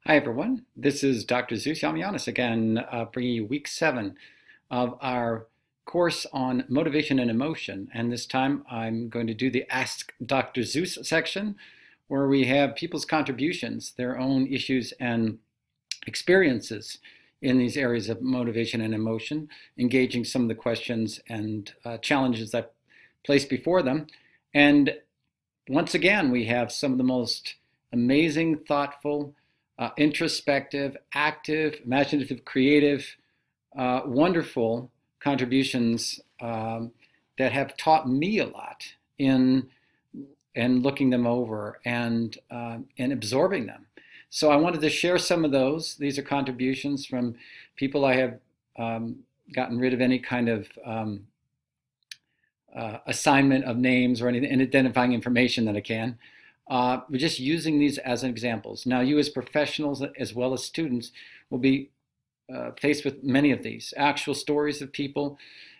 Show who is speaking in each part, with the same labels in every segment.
Speaker 1: Hi everyone, this is Dr. Zeus Yamianis again, bringing you week 7 of our course on motivation and emotion. And this time I'm going to do the Ask Dr. Zeus section, where we have people's contributions, their own issues and experiences in these areas of motivation and emotion, engaging some of the questions and challenges that placed before them. And once again, we have some of the most amazing, thoughtful, introspective, active, imaginative, creative, wonderful contributions that have taught me a lot in looking them over and absorbing them. So I wanted to share some of those. These are contributions from people I have gotten rid of any kind of assignment of names or anything, and identifying information that I can. We're just using these as examples. Now, you as professionals as well as students will be faced with many of these actual stories of people,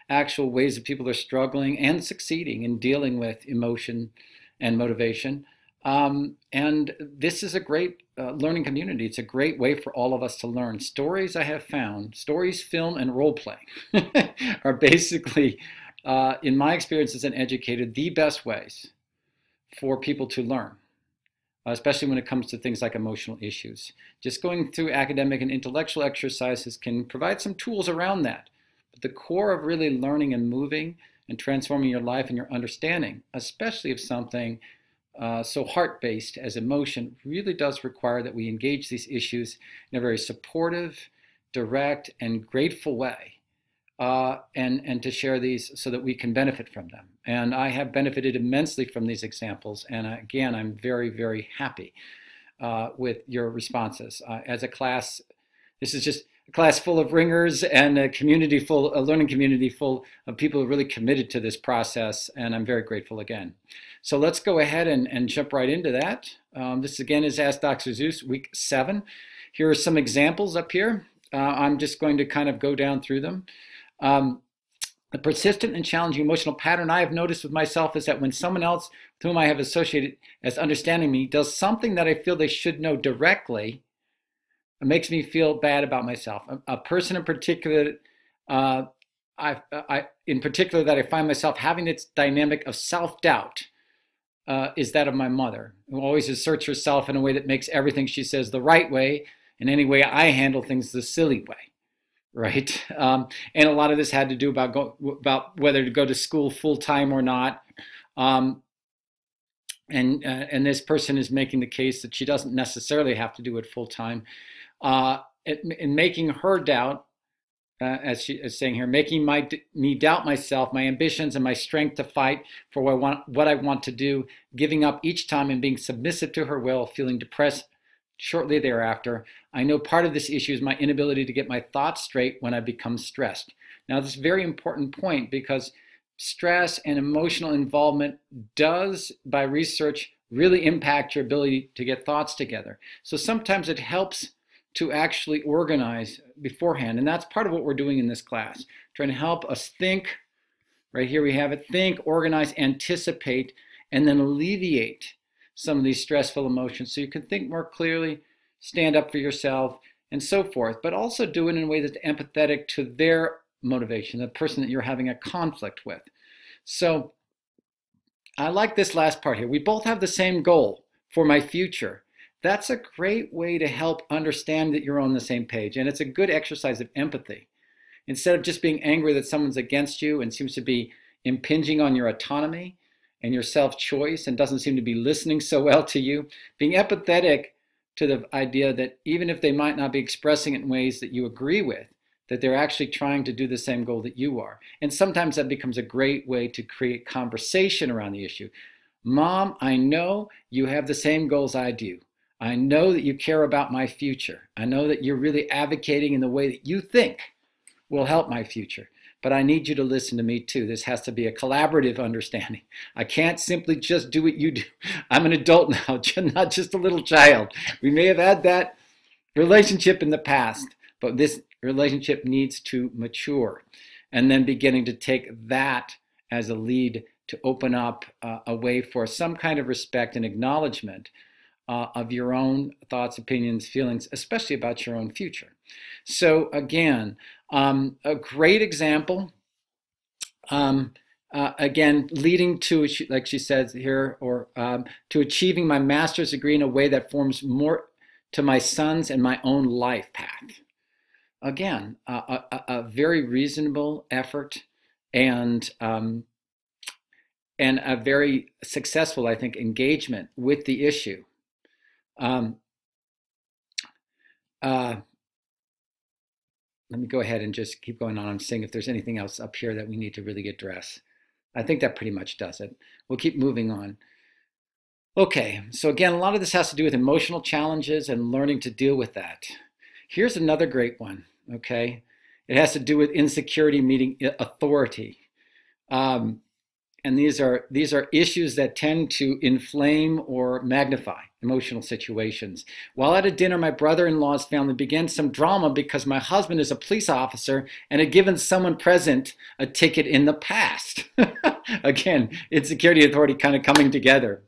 Speaker 1: actual ways that people are struggling and succeeding in dealing with emotion and motivation. And this is a great learning community. It's a great way for all of us to learn. Stories, I have found, stories, film, and role play are basically, in my experience as an educator, the best ways for people to learn, especially when it comes to things like emotional issues. Just going through academic and intellectual exercises can provide some tools around that. But the core of really learning and moving and transforming your life and your understanding, especially of something so heart-based as emotion, really does require that we engage these issues in a very supportive, direct, and grateful way. And to share these so that we can benefit from them. And I have benefited immensely from these examples. And again, I'm very, very happy with your responses. As a class, this is just a class full of ringers and a learning community full of people who are really committed to this process. And I'm very grateful again. So let's go ahead and jump right into that. This again is Ask Dr. Zeus, week 7. Here are some examples up here. I'm just going to kind of go down through them. The persistent and challenging emotional pattern I have noticed with myself is that when someone else with whom I have associated as understanding me does something that I feel they should know directly, it makes me feel bad about myself. A person in particular, that I find myself having this dynamic of self-doubt is that of my mother, who always asserts herself in a way that makes everything she says the right way, and any way I handle things the silly way. Right, and a lot of this had to do about whether to go to school full time or not, and this person is making the case that she doesn't necessarily have to do it full time, in making her doubt, as she is saying here, making me doubt myself, my ambitions, and my strength to fight for what I want to do, giving up each time and being submissive to her will, feeling depressed shortly thereafter. I know part of this issue is my inability to get my thoughts straight when I become stressed. Now, this is a very important point because stress and emotional involvement does, by research, really impact your ability to get thoughts together. So sometimes it helps to actually organize beforehand. And that's part of what we're doing in this class, trying to help us think. Right here we have it: think, organize, anticipate, and then alleviate some of these stressful emotions so you can think more clearly, stand up for yourself, and so forth, but also do it in a way that's empathetic to their motivation, the person that you're having a conflict with. So I like this last part here. We both have the same goal for my future. That's a great way to help understand that you're on the same page, and it's a good exercise of empathy. Instead of just being angry that someone's against you and seems to be impinging on your autonomy and your self-choice and doesn't seem to be listening so well to you, being empathetic to the idea that even if they might not be expressing it in ways that you agree with, that they're actually trying to do the same goal that you are. And sometimes that becomes a great way to create conversation around the issue. Mom, I know you have the same goals I do. I know that you care about my future. I know that you're really advocating in the way that you think will help my future. But I need you to listen to me too. This has to be a collaborative understanding. I can't simply just do what you do. I'm an adult now, not just a little child. We may have had that relationship in the past, but this relationship needs to mature. And then beginning to take that as a lead to open up a way for some kind of respect and acknowledgement of your own thoughts, opinions, feelings, especially about your own future. So again, a great example, again, leading to, like she says here, or to achieving my master's degree in a way that forms more to my son's and my own life path. Again, a very reasonable effort, and a very successful, I think, engagement with the issue. Let me go ahead and just keep going on. I'm seeing if there's anything else up here that we need to really address. I think that pretty much does it. We'll keep moving on. Okay, so again, a lot of this has to do with emotional challenges and learning to deal with that. Here's another great one, okay? It has to do with insecurity meeting authority. And these are issues that tend to inflame or magnify emotional situations. While at a dinner, my brother-in-law's family began some drama because my husband is a police officer and had given someone present a ticket in the past. Again, insecurity authority kind of coming together.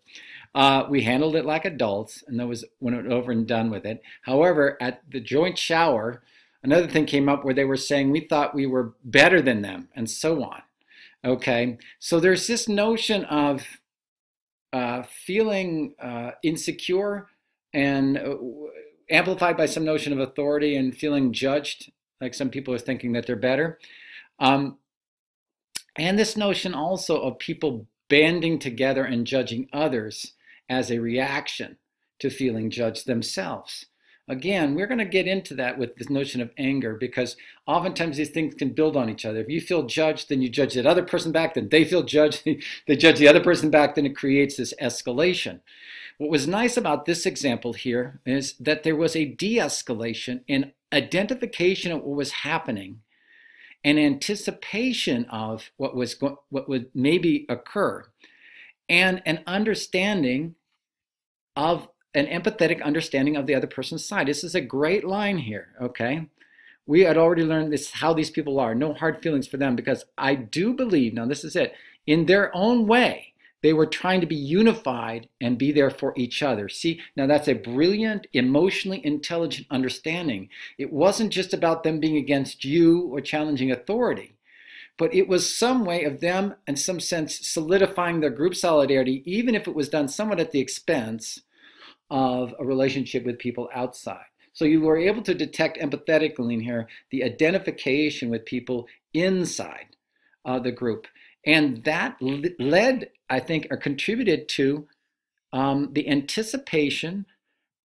Speaker 1: We handled it like adults, and that was when it was over and done with it. However, at the joint shower, another thing came up where they were saying we thought we were better than them, and so on. Okay, so there's this notion of feeling insecure and amplified by some notion of authority and feeling judged, like some people are thinking that they're better. And this notion also of people banding together and judging others as a reaction to feeling judged themselves. Again, we're going to get into that with this notion of anger, because oftentimes these things can build on each other. If you feel judged, then you judge that other person back, then they feel judged, they judge the other person back, then it creates this escalation. What was nice about this example here is that there was a de-escalation in identification of what was happening and anticipation of what would maybe occur, and an understanding of an empathetic understanding of the other person's side. This is a great line here, okay? We had already learned this, how these people are. No hard feelings for them, because I do believe, now this is it, in their own way, they were trying to be unified and be there for each other. See, now that's a brilliant, emotionally intelligent understanding. It wasn't just about them being against you or challenging authority, but it was some way of them, in some sense, solidifying their group solidarity, even if it was done somewhat at the expense of a relationship with people outside. So you were able to detect empathetically in here the identification with people inside the group. And that led, I think, or contributed to the anticipation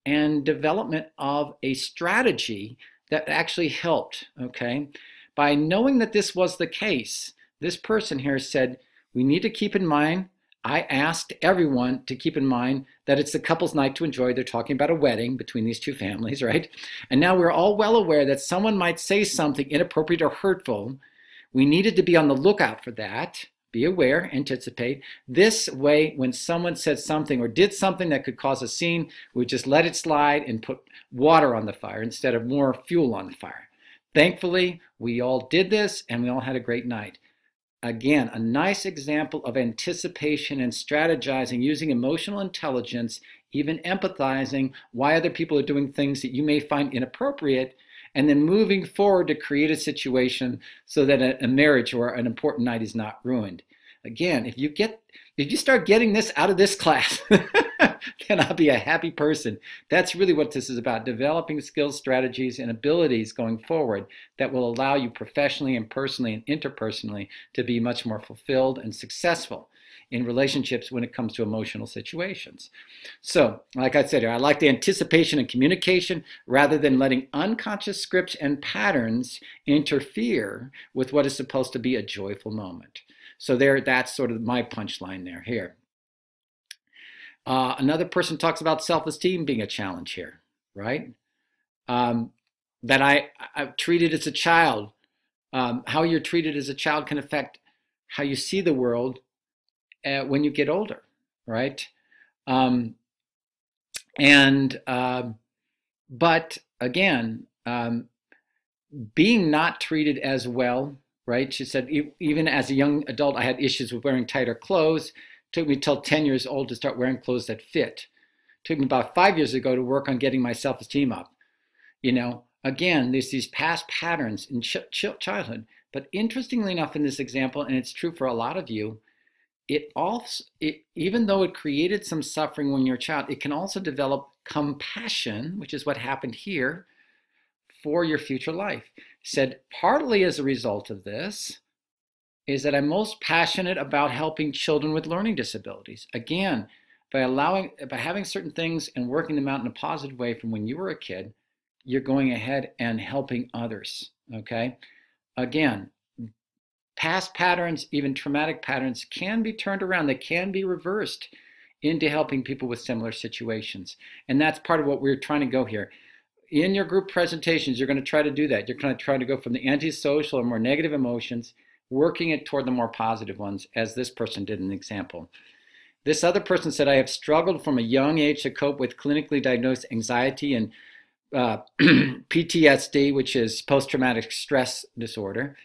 Speaker 1: and development of a strategy that actually helped, okay? By knowing that this was the case, this person here said, we need to keep in mind, I asked everyone to keep in mind that it's the couple's night to enjoy. They're talking about a wedding between these two families, right? And now we're all well aware that someone might say something inappropriate or hurtful. We needed to be on the lookout for that. Be aware, anticipate. This way, when someone said something or did something that could cause a scene, we just let it slide and put water on the fire instead of more fuel on the fire. Thankfully, we all did this and we all had a great night. Again, a nice example of anticipation and strategizing using emotional intelligence, even empathizing why other people are doing things that you may find inappropriate, and then moving forward to create a situation so that a marriage or an important night is not ruined. Again, if you start getting this out of this class, then I'll be a happy person. That's really what this is about, developing skills, strategies, and abilities going forward that will allow you professionally and personally and interpersonally to be much more fulfilled and successful in relationships when it comes to emotional situations. So, like I said, I like the anticipation and communication rather than letting unconscious scripts and patterns interfere with what is supposed to be a joyful moment. So that's sort of my punchline there here. Another person talks about self-esteem being a challenge here, right? That I'm treated as a child. How you're treated as a child can affect how you see the world when you get older, right? But again, being not treated as well, right? She said, even as a young adult, I had issues with wearing tighter clothes. It took me till 10 years old to start wearing clothes that fit. Took me about 5 years ago to work on getting my self-esteem up. Again, there's these past patterns in childhood. But interestingly enough, in this example, and it's true for a lot of you, even though it created some suffering when you're a child, it can also develop compassion, which is what happened here, for your future life. Said partly as a result of this is that I'm most passionate about helping children with learning disabilities. Again, by having certain things and working them out in a positive way from when you were a kid, you're going ahead and helping others, okay? Again, past patterns, even traumatic patterns, can be turned around. They can be reversed into helping people with similar situations. And that's part of what we're trying to go here. In your group presentations, you're going to try to do that. You're going to try to go from the antisocial or more negative emotions, working it toward the more positive ones, as this person did in the example. This other person said, I have struggled from a young age to cope with clinically diagnosed anxiety and PTSD, which is post-traumatic stress disorder,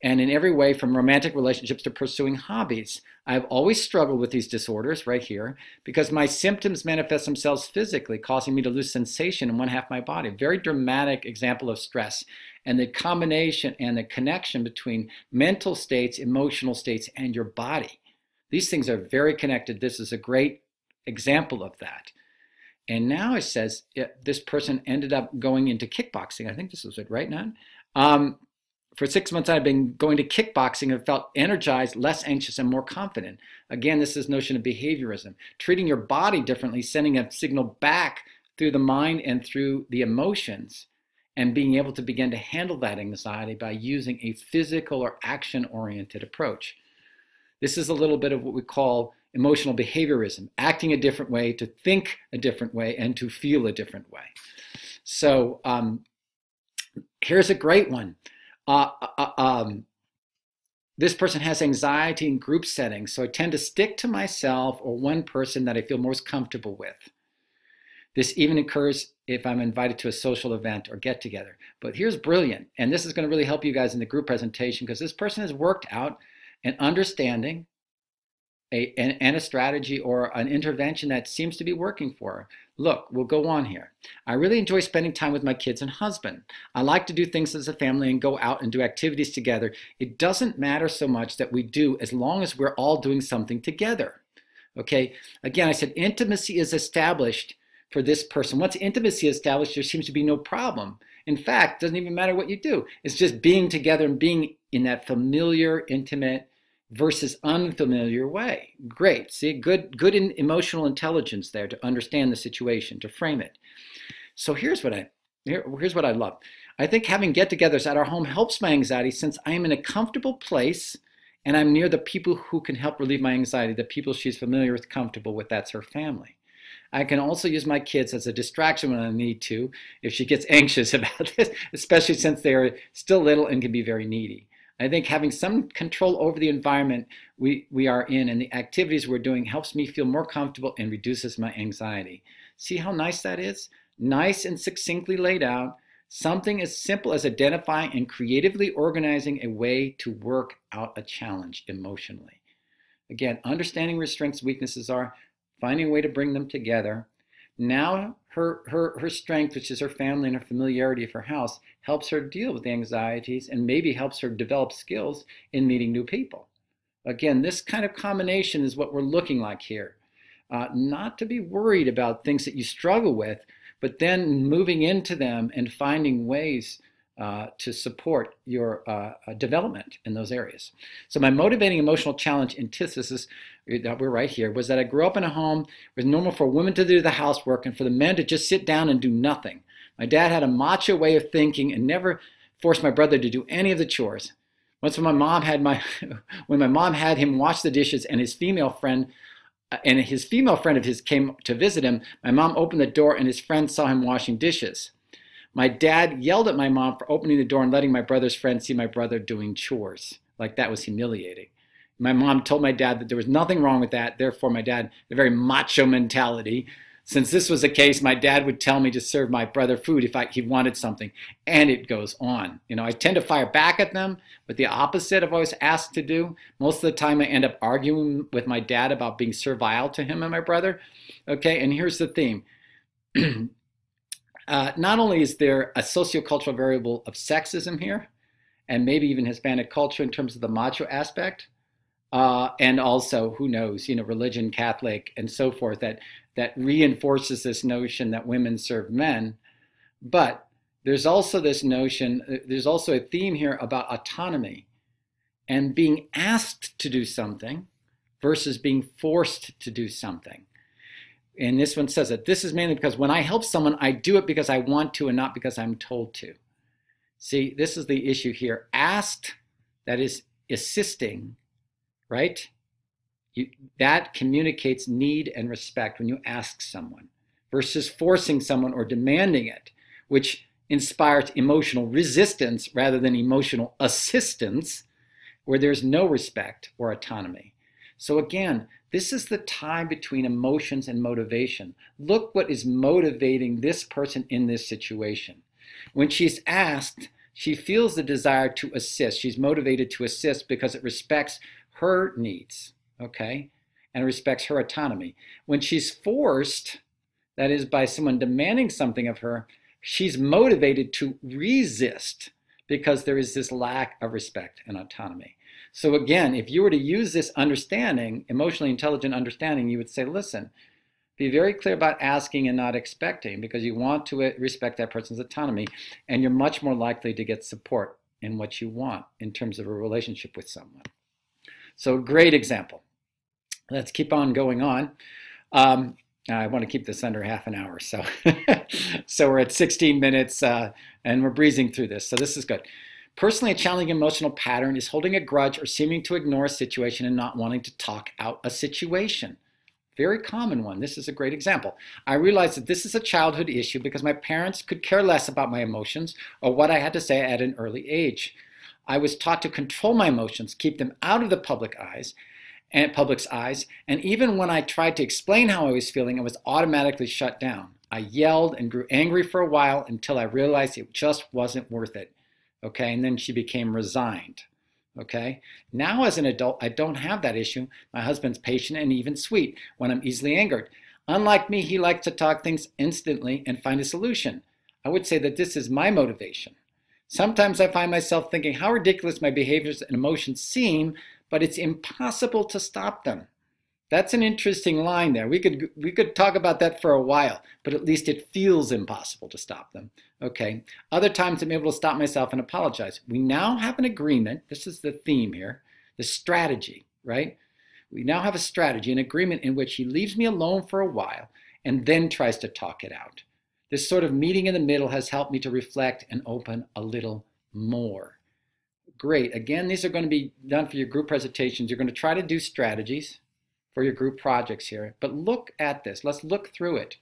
Speaker 1: and in every way from romantic relationships to pursuing hobbies. I've always struggled with these disorders right here because my symptoms manifest themselves physically, causing me to lose sensation in one half of my body. Very dramatic example of stress and the combination and the connection between mental states, emotional states, and your body. These things are very connected. This is a great example of that. And now it says this person ended up going into kickboxing. I think this was it, right, Nan? For 6 months, I've been going to kickboxing and felt energized, less anxious, and more confident. Again, this is notion of behaviorism. Treating your body differently, sending a signal back through the mind and through the emotions, and being able to begin to handle that anxiety by using a physical or action-oriented approach. This is a little bit of what we call emotional behaviorism, acting a different way, to think a different way, and to feel a different way. So here's a great one. This person has anxiety in group settings, so I tend to stick to myself or one person that I feel most comfortable with. This even occurs if I'm invited to a social event or get together. But here's brilliant, and this is going to really help you guys in the group presentation, because this person has worked out an understanding and a strategy or an intervention that seems to be working for her. Look, we'll go on here. I really enjoy spending time with my kids and husband. I like to do things as a family and go out and do activities together. It doesn't matter so much that we do as long as we're all doing something together. Okay, again, I said intimacy is established for this person. Once intimacy is established, there seems to be no problem. In fact, it doesn't even matter what you do. It's just being together and being in that familiar, intimate, versus unfamiliar way. Great. See, good emotional intelligence there to understand the situation, to frame it. So here's what I love. I think having get-togethers at our home helps my anxiety since I am in a comfortable place and I'm near the people who can help relieve my anxiety, the people she's familiar with, comfortable with. That's her family. I can also use my kids as a distraction when I need to, if she gets anxious about this, especially since they're still little and can be very needy. I think having some control over the environment we are in and the activities we're doing helps me feel more comfortable and reduces my anxiety. See how nice that is? Nice and succinctly laid out. Something as simple as identifying and creatively organizing a way to work out a challenge emotionally. Again, understanding where strengths and weaknesses are, finding a way to bring them together. Now her strength, which is her family and her familiarity of her house, helps her deal with the anxieties and maybe helps her develop skills in meeting new people. Again, this kind of combination is what we're looking like here. Not to be worried about things that you struggle with, but then moving into them and finding ways to support your development in those areas. So my motivating emotional challenge antithesis, that we're right here, was that I grew up in a home where it was normal for women to do the housework and for the men to just sit down and do nothing. My dad had a macho way of thinking and never forced my brother to do any of the chores. Once when my mom had him wash the dishes and his female friend of his came to visit him, my mom opened the door and his friend saw him washing dishes. My dad yelled at my mom for opening the door and letting my brother's friend see my brother doing chores. Like that was humiliating. My mom told my dad that there was nothing wrong with that. Therefore, my dad had a very macho mentality. Since this was the case, my dad would tell me to serve my brother food if he wanted something, and it goes on. I tend to fire back at them, but the opposite of what I was asked to do. Most of the time I end up arguing with my dad about being servile to him and my brother. Okay, and here's the theme. Not only is there a sociocultural variable of sexism here, and maybe even Hispanic culture in terms of the macho aspect, and also, who knows, religion, Catholic, and so forth, that reinforces this notion that women serve men. But there's also this notion, there's also a theme here about autonomy and being asked to do something versus being forced to do something. And this one says that this is mainly because when I help someone, I do it because I want to and not because I'm told to. See, this is the issue here. Asked, that is assisting, right? That communicates need and respect when you ask someone versus forcing someone or demanding it, which inspires emotional resistance rather than emotional assistance, where there's no respect or autonomy. So again, this is the tie between emotions and motivation. Look what is motivating this person in this situation. When she's asked, she feels the desire to assist. She's motivated to assist because it respects her needs, okay, and respects her autonomy. When she's forced, that is by someone demanding something of her, she's motivated to resist because there is this lack of respect and autonomy. So again, if you were to use this understanding, emotionally intelligent understanding, you would say, listen, be very clear about asking and not expecting because you want to respect that person's autonomy, and you're much more likely to get support in what you want in terms of a relationship with someone. So great example. Let's keep on going on. I want to keep this under half an hour. So, so we're at 16 minutes and we're breezing through this. So this is good. Personally, a challenging emotional pattern is holding a grudge or seeming to ignore a situation and not wanting to talk out a situation. Very common one. This is a great example. I realized that this is a childhood issue because my parents could care less about my emotions or what I had to say at an early age. I was taught to control my emotions, keep them out of the public's eyes, and even when I tried to explain how I was feeling, I was automatically shut down. I yelled and grew angry for a while until I realized it just wasn't worth it. Okay, and then she became resigned. Okay, now as an adult, I don't have that issue. My husband's patient and even sweet when I'm easily angered. Unlike me, he likes to talk things instantly and find a solution. I would say that this is my motivation. Sometimes I find myself thinking how ridiculous my behaviors and emotions seem, but it's impossible to stop them. That's an interesting line there. We could talk about that for a while, but at least it feels impossible to stop them. Okay. Other times I'm able to stop myself and apologize. We now have an agreement. This is the theme here, the strategy, right? We now have a strategy, an agreement in which he leaves me alone for a while and then tries to talk it out. This sort of meeting in the middle has helped me to reflect and open a little more. Great. Again, these are going to be done for your group presentations. You're going to try to do strategies for your group projects here. But look at this. Let's look through it.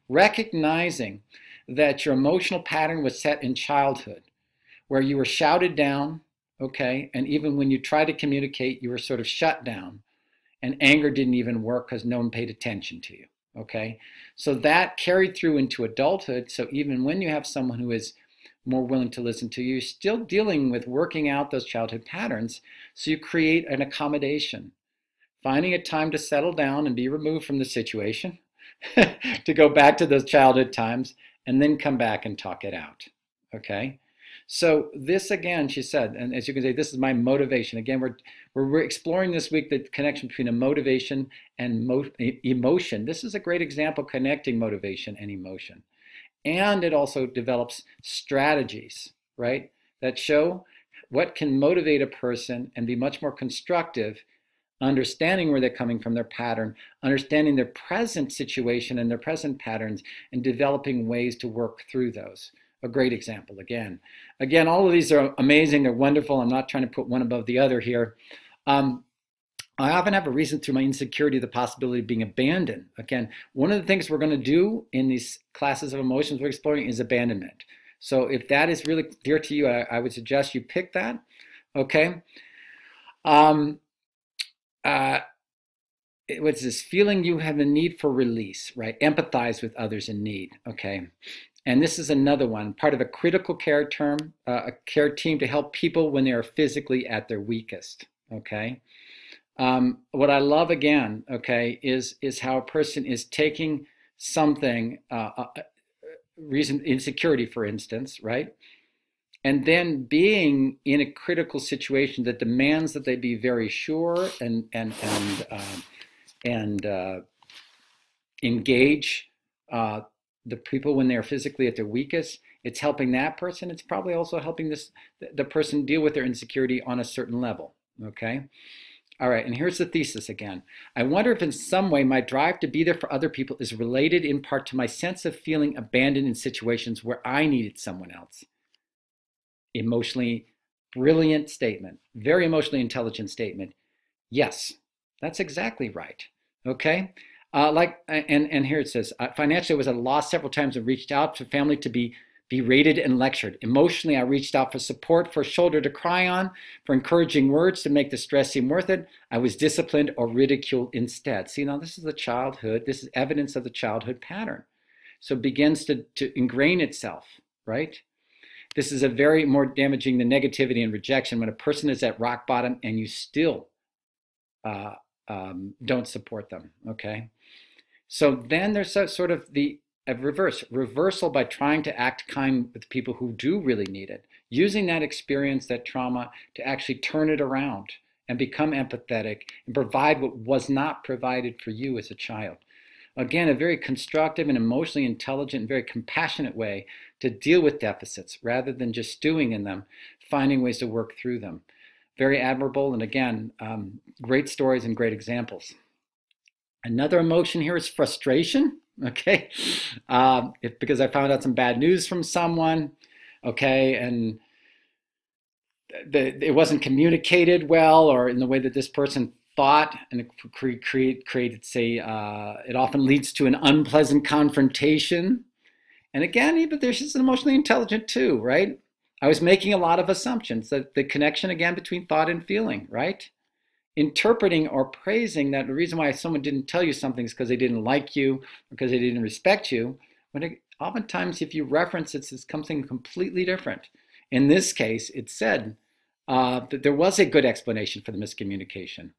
Speaker 1: Recognizing that your emotional pattern was set in childhood, where you were shouted down, okay, and even when you tried to communicate, you were sort of shut down, and anger didn't even work because no one paid attention to you, okay? So that carried through into adulthood. So even when you have someone who is more willing to listen to you, you're still dealing with working out those childhood patterns. So you create an accommodation, finding a time to settle down and be removed from the situation, to go back to those childhood times, and then come back and talk it out, okay? So this again, she said, and as you can see, this is my motivation. Again, we're exploring this week the connection between a motivation and emotion. This is a great example connecting motivation and emotion. And it also develops strategies, right, that show what can motivate a person and be much more constructive, understanding where they're coming from, their pattern, understanding their present situation and their present patterns, and developing ways to work through those. A great example again. Again, all of these are amazing. They're wonderful. I'm not trying to put one above the other here. I often have a reason through my insecurity, the possibility of being abandoned. Again, one of the things we're going to do in these classes of emotions we're exploring is abandonment. So if that is really dear to you, I would suggest you pick that, okay? what's this feeling you have a need for release, right? Empathize with others in need, okay? And this is another one, part of a critical care term, a care team to help people when they are physically at their weakest, okay? What I love again, okay, is how a person is taking something, reason insecurity, for instance, right? And then being in a critical situation that demands that they be very sure and engage the people when they're physically at their weakest. It's helping that person. It's probably also helping the person deal with their insecurity on a certain level, okay? All right, and here's the thesis again. I wonder if in some way my drive to be there for other people is related in part to my sense of feeling abandoned in situations where I needed someone else. Emotionally brilliant statement, very emotionally intelligent statement. Yes, that's exactly right, okay? And here it says, financially I was at a loss several times and reached out to family to be berated and lectured. Emotionally, I reached out for support, for a shoulder to cry on, for encouraging words to make the stress seem worth it. I was disciplined or ridiculed instead. See, now this is the childhood. This is evidence of the childhood pattern. So it begins to ingrain itself, right? This is a very more damaging than negativity and rejection when a person is at rock bottom and you still don't support them, okay? So then there's sort of the reversal by trying to act kind with people who do really need it, using that experience, that trauma, to actually turn it around and become empathetic and provide what was not provided for you as a child. Again, a very constructive and emotionally intelligent and very compassionate way to deal with deficits rather than just stewing in them, finding ways to work through them. Very admirable, and again, great stories and great examples. Another emotion here is frustration, okay? Because I found out some bad news from someone, okay, and it wasn't communicated well or in the way that this person thought, and it created, say, it often leads to an unpleasant confrontation. And again, even there's just emotionally intelligent too, right? I was making a lot of assumptions, that the connection again between thought and feeling, right? Interpreting or praising that the reason why someone didn't tell you something is because they didn't like you, because they didn't respect you. But oftentimes, if you reference it, it's something completely different. In this case, it said that there was a good explanation for the miscommunication.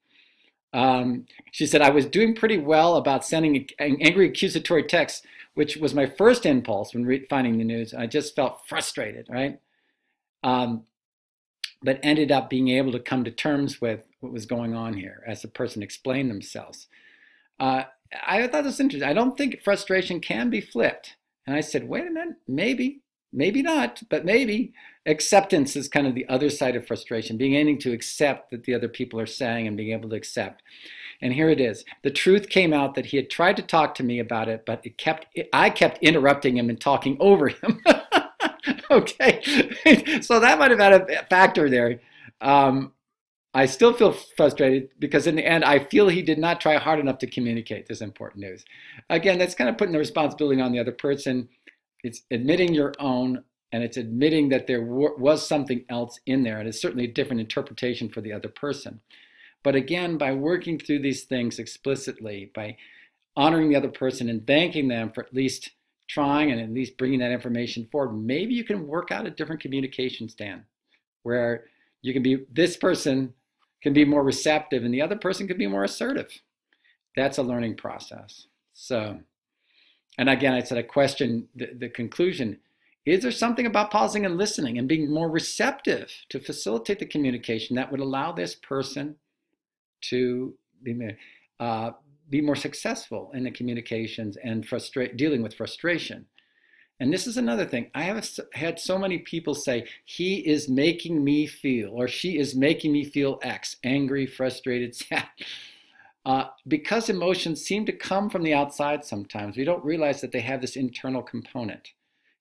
Speaker 1: She said, I was doing pretty well about sending an angry accusatory text, which was my first impulse when finding the news. I just felt frustrated, right? But ended up being able to come to terms with what was going on here as the person explained themselves. I thought this was interesting. I don't think frustration can be flipped. And I said, wait a minute, maybe not, but maybe. Acceptance is kind of the other side of frustration, being able to accept that the other people are saying and being able to accept. And here it is. The truth came out that he had tried to talk to me about it, but I kept interrupting him and talking over him. Okay, so that might have had a factor there. I still feel frustrated because in the end, I feel he did not try hard enough to communicate this important news. Again, that's kind of putting the responsibility on the other person. It's admitting your own, and it's admitting that there was something else in there, and it's certainly a different interpretation for the other person. But again, by working through these things explicitly, by honoring the other person and thanking them for at least trying and at least bringing that information forward, maybe you can work out a different communication stand where you can be, this person can be more receptive and the other person can be more assertive. That's a learning process. So, and again, I said I question the conclusion. Is there something about pausing and listening and being more receptive to facilitate the communication that would allow this person to be more successful in the communications and dealing with frustration? And this is another thing. I have had so many people say, he is making me feel, or she is making me feel X, angry, frustrated, sad. Because emotions seem to come from the outside sometimes, we don't realize that they have this internal component.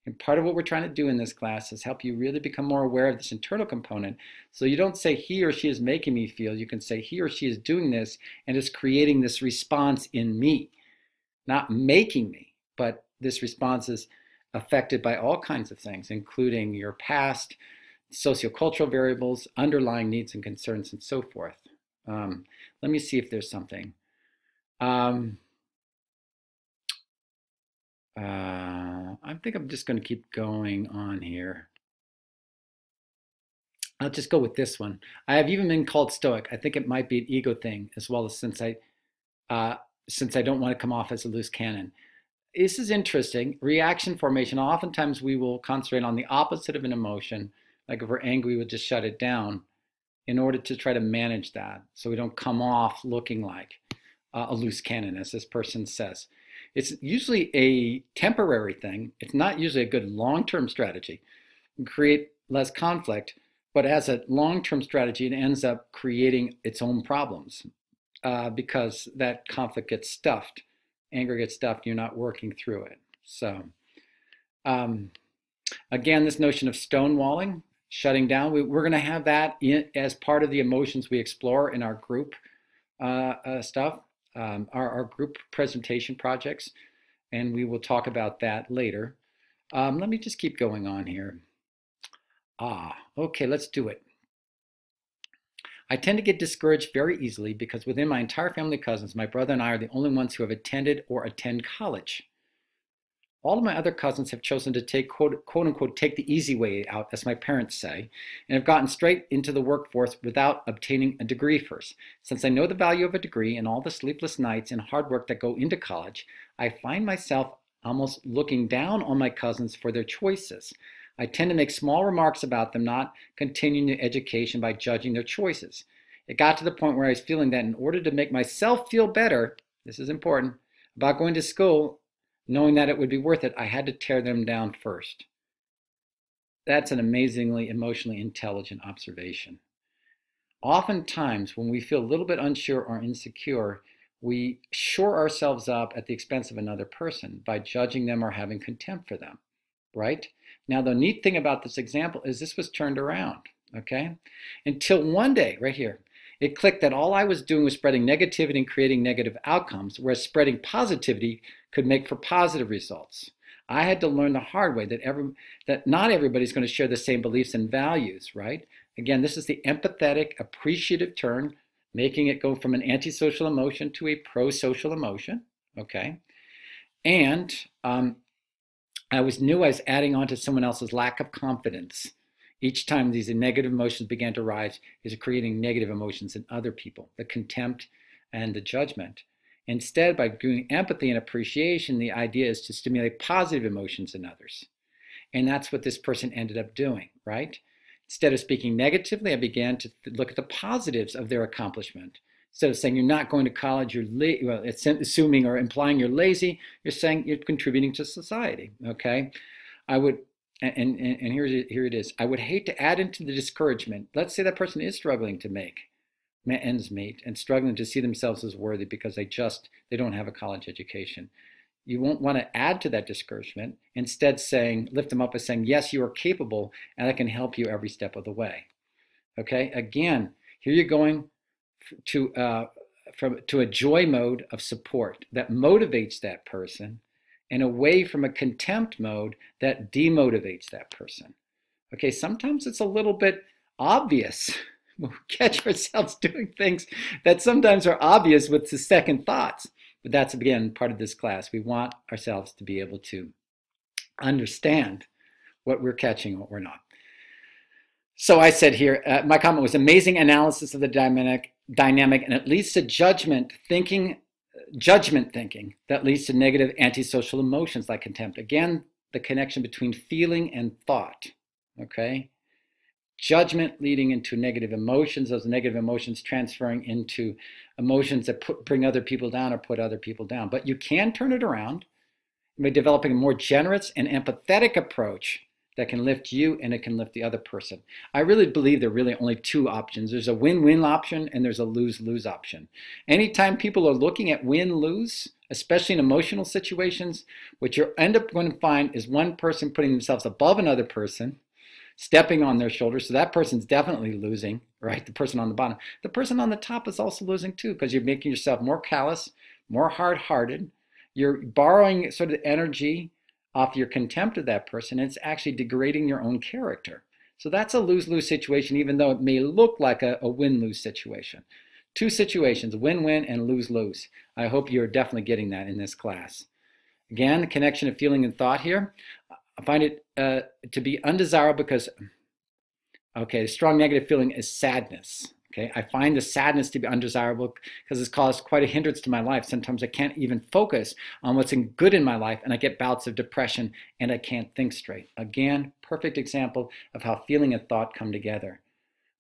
Speaker 1: And part of what we're trying to do in this class is help you really become more aware of this internal component. So you don't say he or she is making me feel. You can say he or she is doing this and is creating this response in me. Not making me, but this response is affected by all kinds of things, including your past, sociocultural variables, underlying needs and concerns, and so forth. Let me see if there's something. Um, I think I'm just going to keep going on here. I'll just go with this one. I have even been called stoic. I think it might be an ego thing as well, as uh, since I don't want to come off as a loose cannon. This is interesting. Reaction formation. Oftentimes we will concentrate on the opposite of an emotion. Like if we're angry, we'll just shut it down in order to try to manage that so we don't come off looking like a loose cannon, as this person says. It's usually a temporary thing. It's not usually a good long-term strategy. We create less conflict, but as a long-term strategy, it ends up creating its own problems because that conflict gets stuffed. Anger gets stuffed, you're not working through it. So um, again, this notion of stonewalling, shutting down, we're going to have that as part of the emotions we explore in our group stuff, our group presentation projects, and we will talk about that later. Let me just keep going on here. Okay, let's do it. I tend to get discouraged very easily because within my entire family of cousins, my brother and I are the only ones who have attended or attend college. All of my other cousins have chosen to take, quote unquote, take the easy way out, as my parents say, and have gotten straight into the workforce without obtaining a degree first. Since I know the value of a degree and all the sleepless nights and hard work that go into college, I find myself almost looking down on my cousins for their choices. I tend to make small remarks about them not continuing their education by judging their choices. It got to the point where I was feeling that in order to make myself feel better, this is important, about going to school, knowing that it would be worth it, I had to tear them down first. That's an amazingly emotionally intelligent observation. Oftentimes, when we feel a little bit unsure or insecure, we shore ourselves up at the expense of another person by judging them or having contempt for them, right? Now, the neat thing about this example is this was turned around, okay? Until one day, right here, it clicked that all I was doing was spreading negativity and creating negative outcomes, whereas spreading positivity could make for positive results. I had to learn the hard way that not everybody's going to share the same beliefs and values, right? Again, this is the empathetic, appreciative turn, making it go from an antisocial emotion to a pro-social emotion, okay? And I knew I was adding on to someone else's lack of confidence. Each time these negative emotions began to rise, is creating negative emotions in other people, the contempt and the judgment. Instead, by doing empathy and appreciation, the idea is to stimulate positive emotions in others. And that's what this person ended up doing, right? Instead of speaking negatively, I began to look at the positives of their accomplishment. Instead of saying you're not going to college, well, it's assuming or implying you're lazy, you're saying you're contributing to society, okay? I would, and here it is, I would hate to add into the discouragement. Let's say that person is struggling to make ends meet and struggling to see themselves as worthy because they don't have a college education. You won't want to add to that discouragement. Instead, lift them up by saying, yes, you are capable and I can help you every step of the way. Okay, again, here you're going to a joy mode of support that motivates that person and away from a contempt mode that demotivates that person. Okay, sometimes it's a little bit obvious. We catch ourselves doing things that sometimes are obvious with the second thoughts. But that's, again, part of this class. We want ourselves to be able to understand what we're catching and what we're not. So I said here, my comment was amazing analysis of the dynamic, and it leads to judgment thinking that leads to negative antisocial emotions like contempt. Again, the connection between feeling and thought, okay? Judgment leading into negative emotions, those negative emotions transferring into emotions that bring other people down or put other people down. But you can turn it around by developing a more generous and empathetic approach that can lift you and it can lift the other person. I really believe there are really only two options. There's a win-win option and there's a lose-lose option. Anytime people are looking at win-lose, especially in emotional situations, what you end up going to find is one person putting themselves above another person, stepping on their shoulders. So that person's definitely losing, right? The person on the bottom. The person on the top is also losing too, because you're making yourself more callous, more hard-hearted. You're borrowing sort of energy off your contempt of that person. It's actually degrading your own character. So that's a lose-lose situation, even though it may look like a win-lose situation. Two situations, win-win and lose-lose. I hope you're definitely getting that in this class. Again, the connection of feeling and thought here. I find it to be undesirable because, okay, the strong negative feeling is sadness. Okay, I find the sadness to be undesirable because it's caused quite a hindrance to my life. Sometimes I can't even focus on what's good in my life, and I get bouts of depression, and I can't think straight. Again, perfect example of how feeling and thought come together.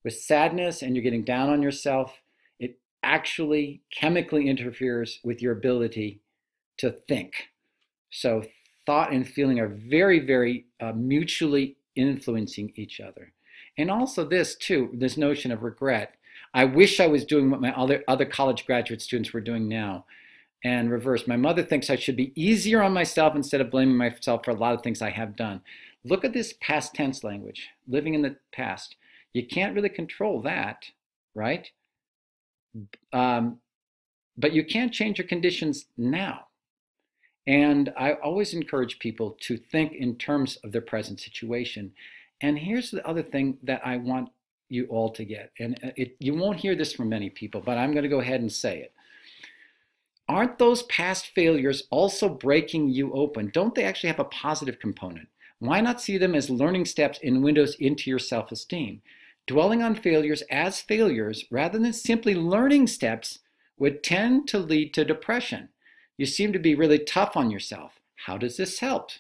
Speaker 1: With sadness and you're getting down on yourself, it actually chemically interferes with your ability to think. So thought and feeling are very, very mutually influencing each other. And also this too, this notion of regret. I wish I was doing what my other college graduate students were doing now. And reverse, my mother thinks I should be easier on myself instead of blaming myself for a lot of things I have done. Look at this past tense language, living in the past. You can't really control that, right? But you can change your conditions now. And I always encourage people to think in terms of their present situation. And here's the other thing that I want you all to get. And you won't hear this from many people, but I'm going to go ahead and say it. Aren't those past failures also breaking you open? Don't they actually have a positive component? Why not see them as learning steps in windows into your self-esteem? Dwelling on failures as failures rather than simply learning steps would tend to lead to depression. You seem to be really tough on yourself. How does this help?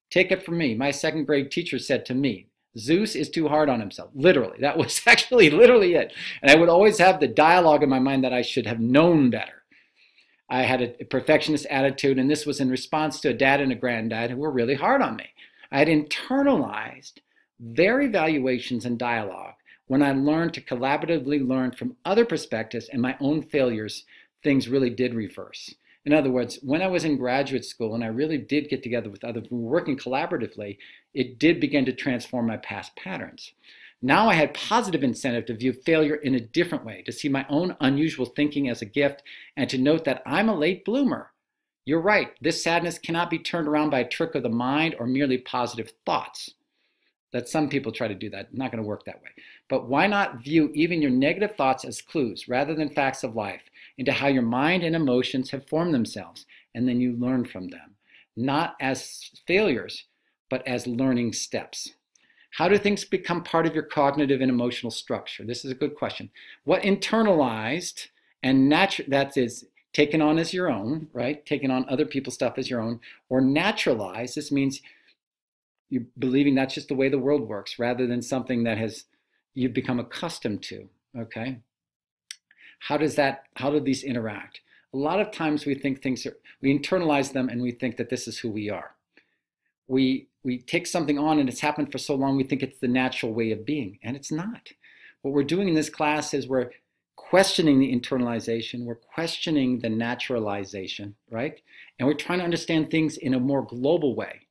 Speaker 1: Take it from me. My second grade teacher said to me, Zeus is too hard on himself. Literally, that was actually literally it. And I would always have the dialogue in my mind that I should have known better. I had a perfectionist attitude, and this was in response to a dad and a granddad who were really hard on me. I had internalized their evaluations and dialogue. When I learned to collaboratively learn from other perspectives and my own failures, things really did reverse. In other words, when I was in graduate school and I really did get together with others who were working collaboratively, it did begin to transform my past patterns. Now I had positive incentive to view failure in a different way, to see my own unusual thinking as a gift, and to note that I'm a late bloomer. You're right, this sadness cannot be turned around by a trick of the mind or merely positive thoughts. That some people try to do that. Not going to work that way. But why not view even your negative thoughts as clues rather than facts of life into how your mind and emotions have formed themselves, and then you learn from them, not as failures, but as learning steps. How do things become part of your cognitive and emotional structure? This is a good question. What internalized and natural, that is taken on as your own, right? Taking on other people's stuff as your own, or naturalized, this means you're believing that's just the way the world works rather than something that you've become accustomed to, okay? How do these interact? A lot of times we think we internalize them and we think that this is who we are. We take something on and it's happened for so long we think it's the natural way of being, and it's not. What we're doing in this class is we're questioning the internalization, we're questioning the naturalization, right? And we're trying to understand things in a more global way,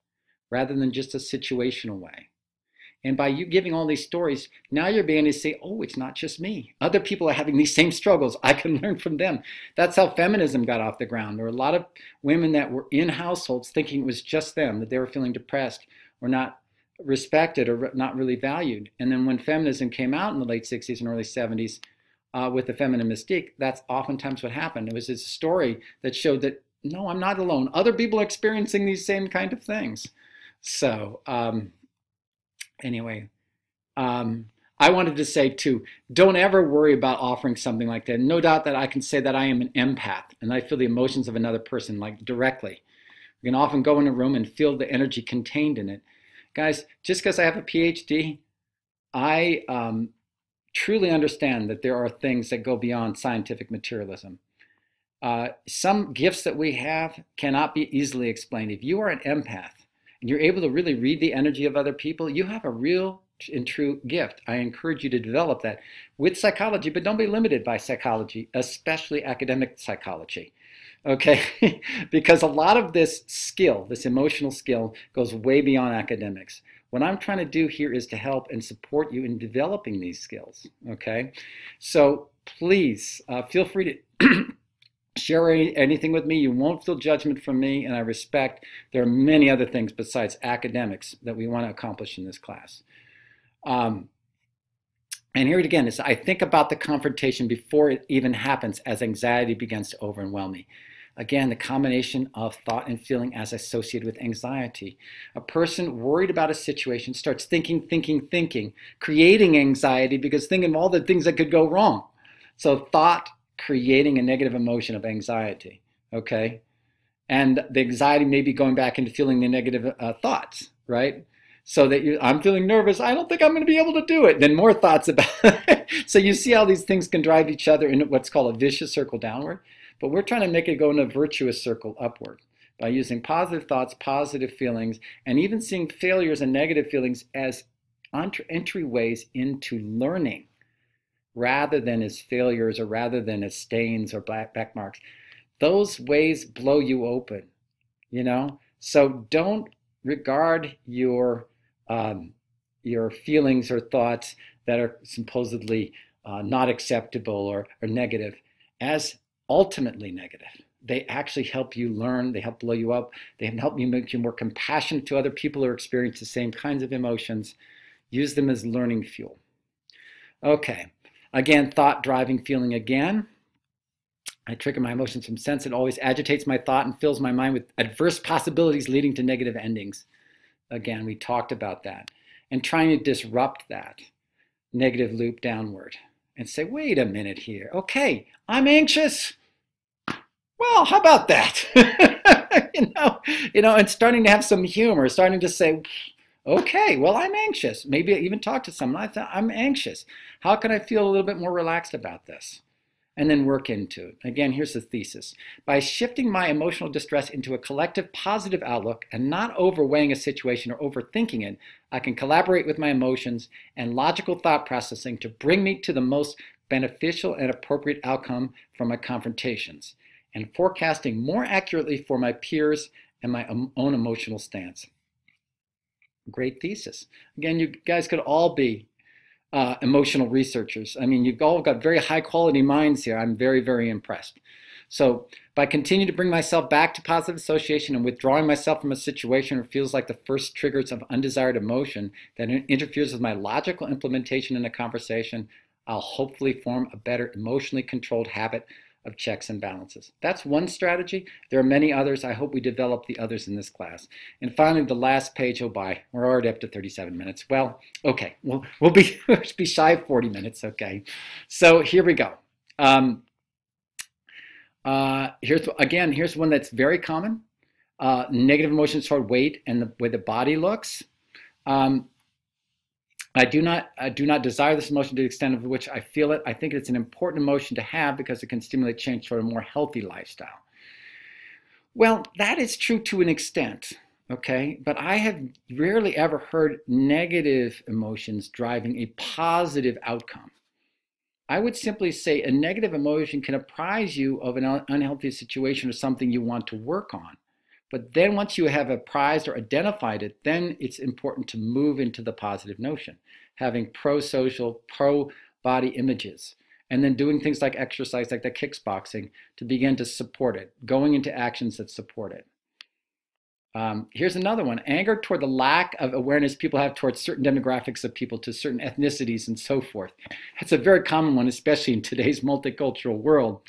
Speaker 1: rather than just a situational way. And by you giving all these stories, now you're beginning to say, oh, it's not just me. Other people are having these same struggles. I can learn from them. That's how feminism got off the ground. There were a lot of women that were in households thinking it was just them, that they were feeling depressed or not respected or not really valued. And then when feminism came out in the late 60s and early 70s with the feminine mystique, that's oftentimes what happened. It was a story that showed that, no, I'm not alone. Other people are experiencing these same kind of things. So anyway, I wanted to say too, don't ever worry about offering something like that. No doubt that I can say that I am an empath and I feel the emotions of another person like directly. You can often go in a room and feel the energy contained in it. Guys, just because I have a PhD, I truly understand that there are things that go beyond scientific materialism. Some gifts that we have cannot be easily explained. If you are an empath, and you're able to really read the energy of other people, you have a real and true gift. I encourage you to develop that with psychology, but don't be limited by psychology, especially academic psychology, okay? Because a lot of this skill, this emotional skill, goes way beyond academics. What I'm trying to do here is to help and support you in developing these skills, okay? So please feel free to share anything with me. You won't feel judgment from me, and I respect there are many other things besides academics that we want to accomplish in this class. And here it again is, I think about the confrontation before it even happens as anxiety begins to overwhelm me. Again, the combination of thought and feeling as associated with anxiety. A person worried about a situation starts thinking, creating anxiety because thinking of all the things that could go wrong. So thought creating a negative emotion of anxiety, okay? And the anxiety may be going back into feeling the negative thoughts, right? So that I'm feeling nervous, I don't think I'm going to be able to do it. Then more thoughts about it. So you see how these things can drive each other in what's called a vicious circle downward. But we're trying to make it go in a virtuous circle upward by using positive thoughts, positive feelings, and even seeing failures and negative feelings as entryways into learning rather than as failures or rather than as stains or back marks. Those ways blow you open, you know? So don't regard your feelings or thoughts that are supposedly not acceptable or negative as ultimately negative. They actually help you learn, they help blow you up, they help you make you more compassionate to other people who experience the same kinds of emotions. Use them as learning fuel. Okay, again, thought driving feeling again. I trigger my emotions from sense. It always agitates my thought and fills my mind with adverse possibilities leading to negative endings. Again, we talked about that. And trying to disrupt that negative loop downward and say, wait a minute here. Okay, I'm anxious. Well, how about that? And starting to have some humor, starting to say, okay, well, I'm anxious. Maybe I even talk to someone. I thought, I'm anxious. How can I feel a little bit more relaxed about this? And then work into it. Again, here's the thesis. By shifting my emotional distress into a collective positive outlook and not overweighing a situation or overthinking it, I can collaborate with my emotions and logical thought processing to bring me to the most beneficial and appropriate outcome from my confrontations, and forecasting more accurately for my peers and my own emotional stance. Great thesis. Again, you guys could all be emotional researchers. I mean, you've all got very high quality minds here. I'm very, very impressed. So by continuing to bring myself back to positive association and withdrawing myself from a situation or feels like the first triggers of undesired emotion that interferes with my logical implementation in a conversation, I'll hopefully form a better emotionally controlled habit of checks and balances. That's one strategy. There are many others. I hope we develop the others in this class. And finally, the last page, oh my, we're already up to 37 minutes. Well, okay, we'll be shy of 40 minutes, okay. So here we go. Here's one that's very common. Negative emotions toward weight and the way the body looks. I do not desire this emotion to the extent of which I feel it. I think it's an important emotion to have because it can stimulate change toward a more healthy lifestyle. Well, that is true to an extent, okay? But I have rarely ever heard negative emotions driving a positive outcome. I would simply say a negative emotion can apprise you of an unhealthy situation or something you want to work on. But then once you have apprised or identified it, then it's important to move into the positive notion, having pro-social, pro-body images, and then doing things like exercise, like the kickboxing, to begin to support it, going into actions that support it. Here's another one, anger toward the lack of awareness people have towards certain demographics of people, to certain ethnicities and so forth. That's a very common one, especially in today's multicultural world.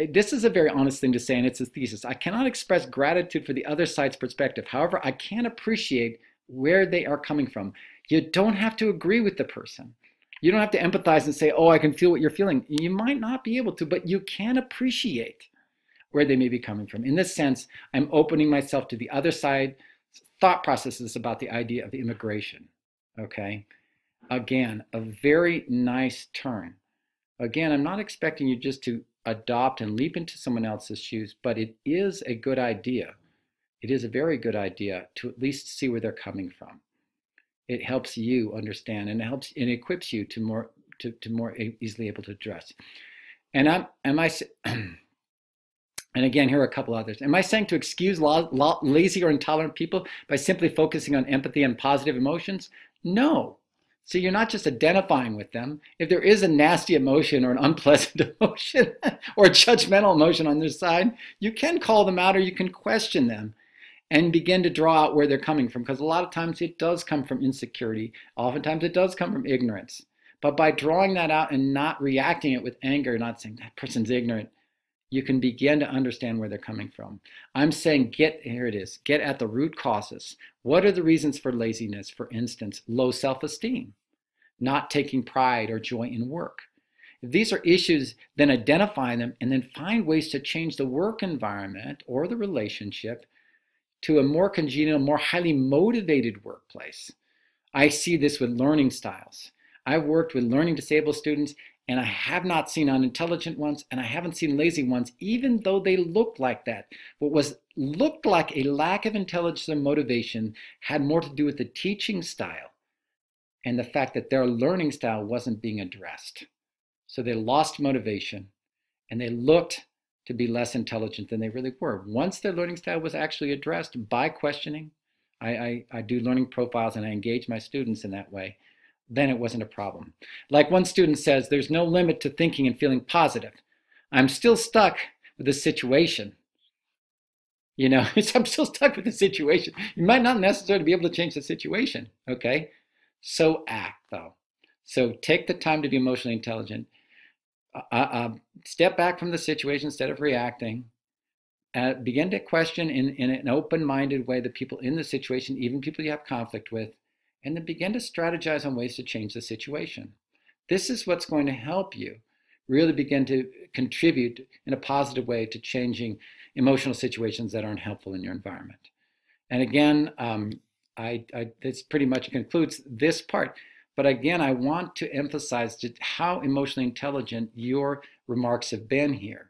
Speaker 1: This is a very honest thing to say, and it's a thesis. I cannot express gratitude for the other side's perspective. However, I can appreciate where they are coming from. You don't have to agree with the person. You don't have to empathize and say, oh, I can feel what you're feeling. You might not be able to, but you can appreciate where they may be coming from. In this sense, I'm opening myself to the other side thought processes about the idea of immigration, okay? Again, a very nice turn. Again, I'm not expecting you just to adopt and leap into someone else's shoes, but it is a good idea. It is a very good idea to at least see where they're coming from. It helps you understand, and it helps and equips you to more easily able to address. And and again, here are a couple others. Am I saying to excuse lazy or intolerant people by simply focusing on empathy and positive emotions? No. So you're not just identifying with them. If there is a nasty emotion or an unpleasant emotion or a judgmental emotion on their side, you can call them out or you can question them. and begin to draw out where they're coming from, because a lot of times it does come from insecurity. Oftentimes it does come from ignorance. But by drawing that out and not reacting it with anger, not saying that person's ignorant, you can begin to understand where they're coming from. I'm saying here it is, get at the root causes. What are the reasons for laziness? For instance, low self-esteem, not taking pride or joy in work. If these are issues, then identify them and then find ways to change the work environment or the relationship to a more congenial, more highly motivated workplace. I see this with learning styles. I've worked with learning disabled students, and I have not seen unintelligent ones, and I haven't seen lazy ones, even though they looked like that. What looked like a lack of intelligence and motivation had more to do with the teaching style and the fact that their learning style wasn't being addressed. So they lost motivation, and they looked to be less intelligent than they really were. Once their learning style was actually addressed by questioning, I do learning profiles and I engage my students in that way, then it wasn't a problem. Like one student says, there's no limit to thinking and feeling positive. I'm still stuck with the situation. You know, I'm still stuck with the situation. You might not necessarily be able to change the situation, okay? So act, though. So take the time to be emotionally intelligent. Step back from the situation instead of reacting. Begin to question in an open-minded way the people in the situation, even people you have conflict with, and then begin to strategize on ways to change the situation. This is what's going to help you really begin to contribute in a positive way to changing emotional situations that aren't helpful in your environment. And again, this pretty much concludes this part. But again, I want to emphasize just how emotionally intelligent your remarks have been here.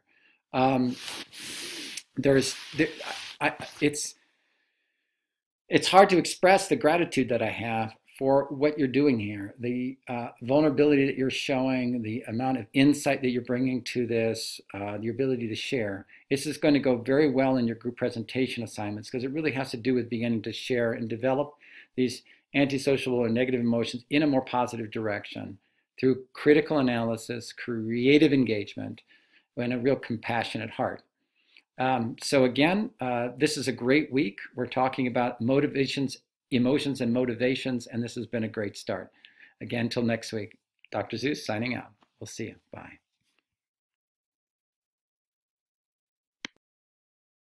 Speaker 1: It's hard to express the gratitude that I have for what you're doing here, the vulnerability that you're showing, the amount of insight that you're bringing to this, your ability to share. This is going to go very well in your group presentation assignments because it really has to do with beginning to share and develop these antisocial or negative emotions in a more positive direction through critical analysis, creative engagement, and a real compassionate heart. So again, this is a great week. We're talking about motivations, emotions, and motivations, and this has been a great start. Again, till next week, Dr. Zeus signing out. We'll see you. Bye.